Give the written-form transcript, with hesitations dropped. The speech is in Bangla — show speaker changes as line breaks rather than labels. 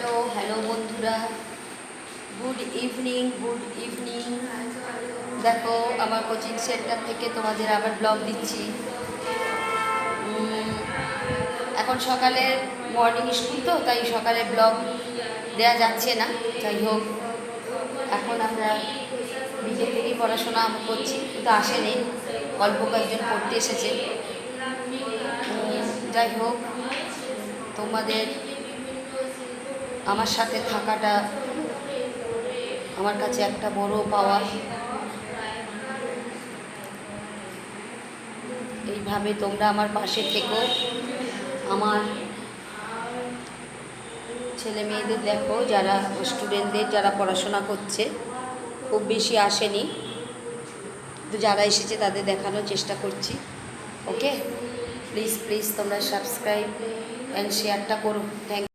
হ্যালো হ্যালো বন্ধুরা, গুড ইভিনিং। দেখো আমার কোচিং সেন্টার থেকে তোমাদের আবার ব্লগ দিচ্ছি। এখন সকালে মর্নিং স্কুল তো, তাই সকালে ব্লগ দেওয়া যাচ্ছে না। যাই হোক, এখন আমরা বিকেল থেকেই পড়াশোনা করছি, কিন্তু আসেনি, অল্প কয়েকজন পড়তে এসেছে। যাই হোক, তোমাদের আমার সাথে থাকাটা আমার কাছে একটা বড় পাওয়া। এইভাবে তোমরা আমার পাশে থেকো। আমার ছেলে মেয়েদের দেখো, যারা স্টুডেন্টদের যারা পড়াশোনা করছে, খুব বেশি আসেনি, তো যারা এসেছে তাদের দেখানোর চেষ্টা করছি। ওকে, প্লিজ তোমরা সাবস্ক্রাইব অ্যান্ড শেয়ারটা করো। থ্যাংক